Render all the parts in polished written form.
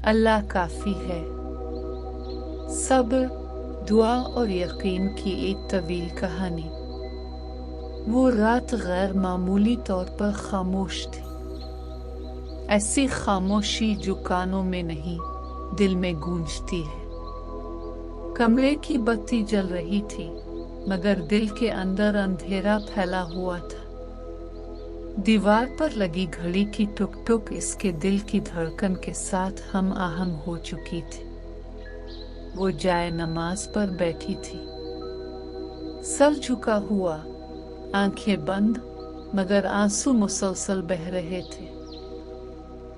اللہ کافی ہے۔ صبر، دعا اور یقین کی ایک طویل کہانی۔ وہ رات غیر معمولی طور پر خاموش تھی، ایسی خاموشی جو کانوں میں نہیں دل میں گونجتی ہے۔ کمرے کی بتی جل رہی تھی مگر دل کے اندر اندھیرا پھیلا ہوا تھا۔ دیوار پر لگی گھڑی کی ٹک ٹک اس کے دل کی دھڑکن کے ساتھ ہم آہنگ ہو چکی تھی۔ وہ جائے نماز پر بیٹھی تھی، سر جھکا ہوا، آنکھیں بند، مگر آنسو مسلسل بہہ رہے تھے۔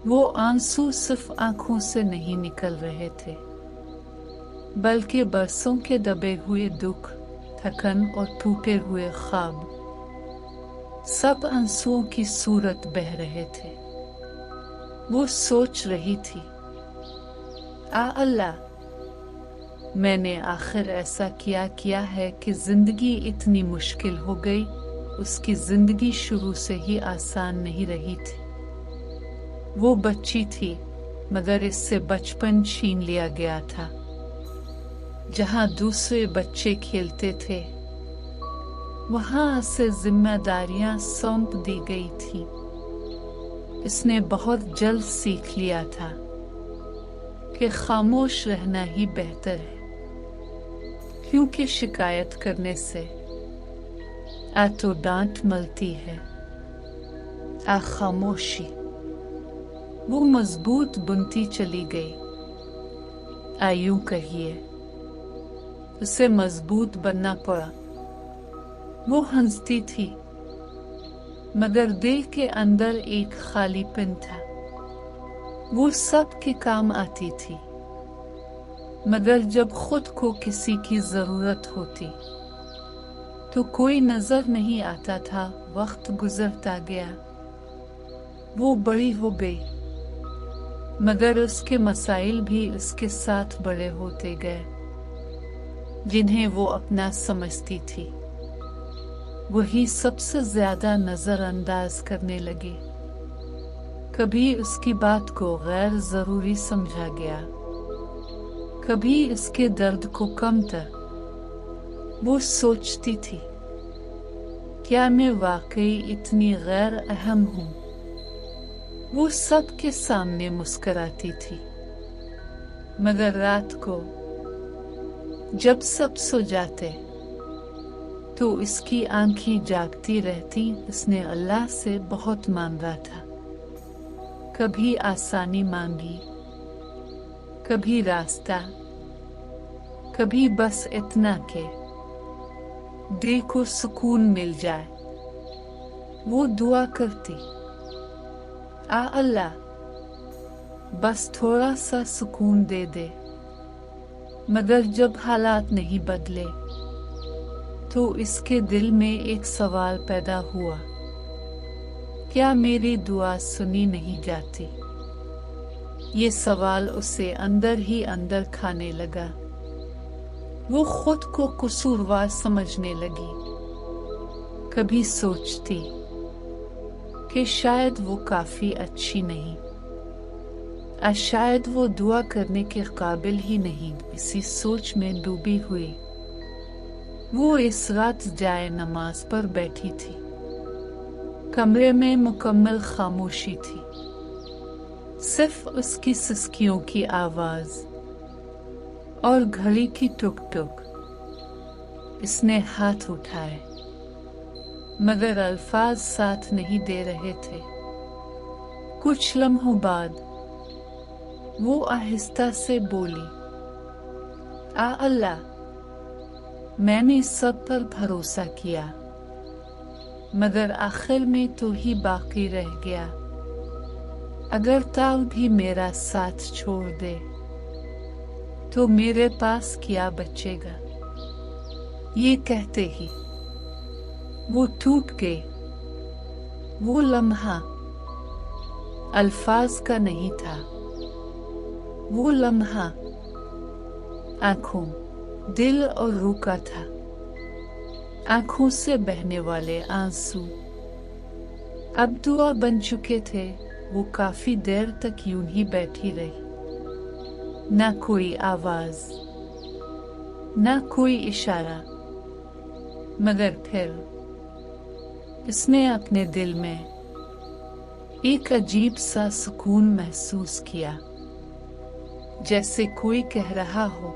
وہ آنسو صرف آنکھوں سے نہیں نکل رہے تھے بلکہ برسوں کے دبے ہوئے دکھ، تھکن اور ٹوٹے ہوئے خواب، سب آنسوؤں کی صورت بہہ رہے تھے۔ وہ سوچ رہی تھی، اللہ، میں نے آخر ایسا کیا ہے کہ زندگی اتنی مشکل ہو گئی۔ اس کی زندگی شروع سے ہی آسان نہیں رہی تھی۔ وہ بچی تھی مگر اس سے بچپن چھین لیا گیا تھا۔ جہاں دوسرے بچے کھیلتے تھے وہاں اسے ذمہ داریاں سونپ دی گئی تھی۔ اس نے بہت جلد سیکھ لیا تھا کہ خاموش رہنا ہی بہتر ہے، کیونکہ شکایت کرنے سے تو ڈانٹ ملتی ہے، خاموشی۔ وہ مضبوط بنتی چلی گئی، یوں کہیے اسے مضبوط بننا پڑا۔ وہ ہنستی تھی مگر دل کے اندر ایک خالی پن تھا۔ وہ سب کے کام آتی تھی مگر جب خود کو کسی کی ضرورت ہوتی تو کوئی نظر نہیں آتا تھا۔ وقت گزرتا گیا، وہ بڑی ہو گئی مگر اس کے مسائل بھی اس کے ساتھ بڑے ہوتے گئے۔ جنہیں وہ اپنا سمجھتی تھی وہی سب سے زیادہ نظر انداز کرنے لگی۔ کبھی اس کی بات کو غیر ضروری سمجھا گیا، کبھی اس کے درد کو کم تر۔ وہ سوچتی تھی، کیا میں واقعی اتنی غیر اہم ہوں؟ وہ سب کے سامنے مسکراتی تھی مگر رات کو جب سب سو جاتے تو اس کی آنکھیں جاگتی رہتی۔ اس نے اللہ سے بہت مانگا تھا، کبھی آسانی مانگی، کبھی راستہ، کبھی بس اتنا کہ دل کو سکون مل جائے۔ وہ دعا کرتی، اللہ، بس تھوڑا سا سکون دے دے۔ مگر جب حالات نہیں بدلے تو اس کے دل میں ایک سوال پیدا ہوا، کیا میری دعا سنی نہیں جاتی؟ یہ سوال اسے اندر ہی اندر کھانے لگا۔ وہ خود کو قصوروار سمجھنے لگی۔ کبھی سوچتی کہ شاید وہ کافی اچھی نہیں، شاید وہ دعا کرنے کے قابل ہی نہیں۔ اسی سوچ میں ڈوبی ہوئی وہ اس رات جائے نماز پر بیٹھی تھی۔ کمرے میں مکمل خاموشی تھی، صرف اس کی سسکیوں کی آواز اور گھڑی کی ٹک ٹک۔ اس نے ہاتھ اٹھائے مگر الفاظ ساتھ نہیں دے رہے تھے۔ کچھ لمحوں بعد وہ آہستہ سے بولی، اللہ، میں نے سب پر بھروسہ کیا مگر آخر میں تو ہی باقی رہ گیا۔ اگر تال بھی میرا ساتھ چھوڑ دے تو میرے پاس کیا بچے گا؟ یہ کہتے ہی وہ ٹوٹ گئی۔ وہ لمحہ الفاظ کا نہیں تھا، وہ لمحہ آنکھوں، دل اور روح کا تھا۔ آنکھوں سے بہنے والے آنسو اب دعا بن چکے تھے۔ وہ کافی دیر تک یوں ہی بیٹھی رہی، نہ کوئی آواز، نہ کوئی اشارہ، مگر پھر اس نے اپنے دل میں ایک عجیب سا سکون محسوس کیا، جیسے کوئی کہہ رہا ہو،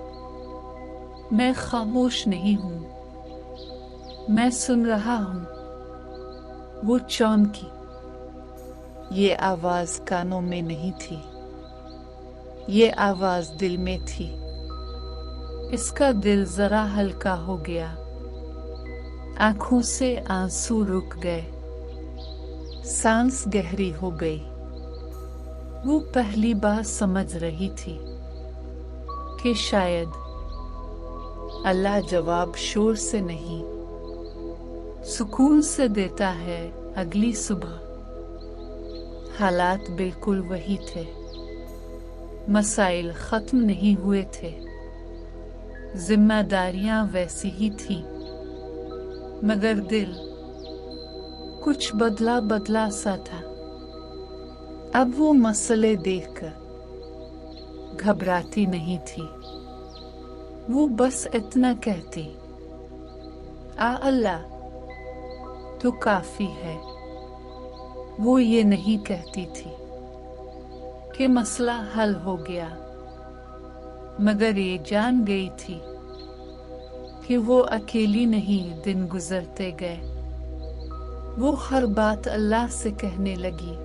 میں خاموش نہیں ہوں، میں سن رہا ہوں۔ وہ چونکی، یہ آواز کانوں میں نہیں تھی، یہ آواز دل میں تھی۔ اس کا دل ذرا ہلکا ہو گیا، آنکھوں سے آنسو رک گئے، سانس گہری ہو گئی۔ وہ پہلی بار سمجھ رہی تھی کہ شاید اللہ جواب شور سے نہیں، سکون سے دیتا ہے۔ اگلی صبح حالات بالکل وہی تھے، مسائل ختم نہیں ہوئے تھے، ذمہ داریاں ویسی ہی تھیں، مگر دل کچھ بدلا بدلا سا تھا۔ اب وہ مسئلے دیکھ کر گھبراتی نہیں تھی، وہ بس اتنا کہتی، اللہ تو کافی ہے۔ وہ یہ نہیں کہتی تھی کہ مسئلہ حل ہو گیا، مگر یہ جان گئی تھی کہ وہ اکیلی نہیں۔ دن گزرتے گئے، وہ ہر بات اللہ سے کہنے لگی۔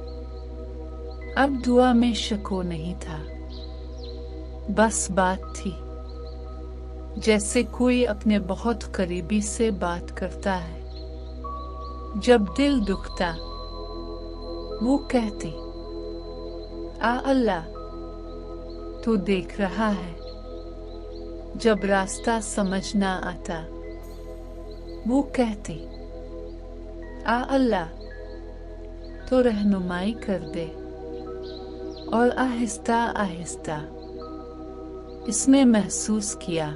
اب دعا میں شکو نہیں تھا، بس بات تھی، جیسے کوئی اپنے بہت قریبی سے بات کرتا ہے۔ جب دل دکھتا وہ کہتی، اللہ تو دیکھ رہا ہے۔ جب راستہ سمجھ نہ آتا وہ کہتی، اللہ تو رہنمائی کر دے۔ اور آہستہ آہستہ اس نے محسوس کیا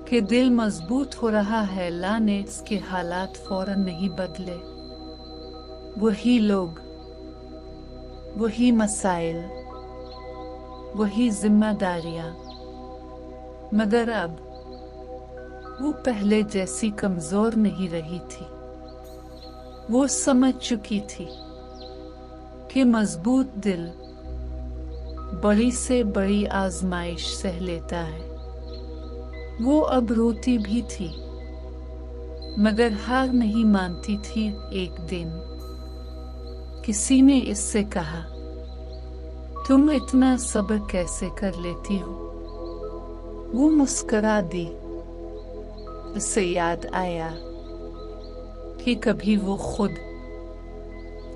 کہ دل مضبوط ہو رہا ہے۔ اللہ نے اس کے حالات فوراً نہیں بدلے، وہی لوگ، وہی مسائل، وہی ذمہ داریاں، مگر اب وہ پہلے جیسی کمزور نہیں رہی تھی۔ وہ سمجھ چکی تھی کہ مضبوط دل بڑی سے بڑی آزمائش سہ لیتا ہے۔ وہ اب روتی بھی تھی، مگر ہار نہیں مانتی تھی۔ ایک دن کسی نے اس سے کہا، تم اتنا صبر کیسے کر لیتی ہو؟ وہ مسکرا دی۔ اسے یاد آیا کہ کبھی وہ خود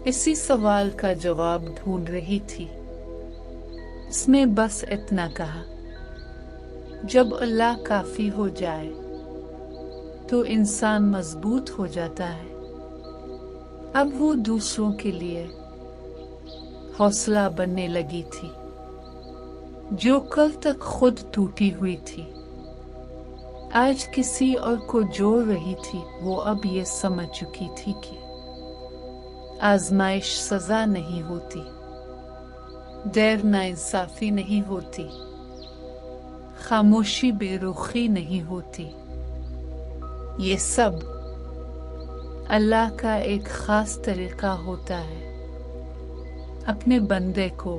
اسی سوال کا جواب ڈھونڈ رہی تھی۔ اس نے بس اتنا کہا، جب اللہ کافی ہو جائے تو انسان مضبوط ہو جاتا ہے۔ اب وہ دوسروں کے لیے حوصلہ بننے لگی تھی، جو کل تک خود ٹوٹی ہوئی تھی، آج کسی اور کو جوڑ رہی تھی۔ وہ اب یہ سمجھ چکی تھی کہ آزمائش سزا نہیں ہوتی، دیر ناانصافی نہیں ہوتی، خاموشی بے رخی نہیں ہوتی۔ یہ سب اللہ کا ایک خاص طریقہ ہوتا ہے اپنے بندے کو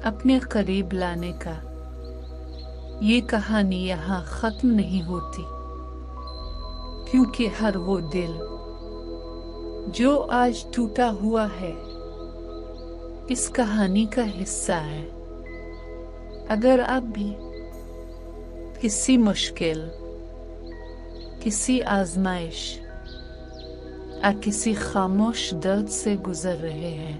اپنے قریب لانے کا۔ یہ کہانی یہاں ختم نہیں ہوتی، کیونکہ ہر وہ دل جو آج ٹوٹا ہوا ہے اس کہانی کا حصہ ہے۔ اگر آپ بھی کسی مشکل، کسی آزمائش یا کسی خاموش درد سے گزر رہے ہیں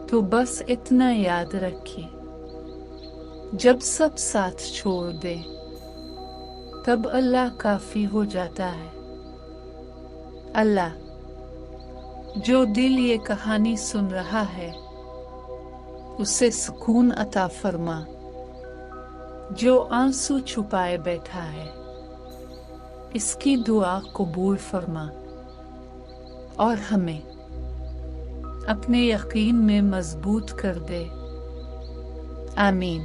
تو بس اتنا یاد رکھیے، جب سب ساتھ چھوڑ دے تب اللہ کافی ہو جاتا ہے۔ اللہ جو دل یہ کہانی سن رہا ہے اسے سکون عطا فرما، جو آنسو چھپائے بیٹھا ہے اس کی دعا قبول فرما، اور ہمیں اپنے یقین میں مضبوط کر دے۔ آمین۔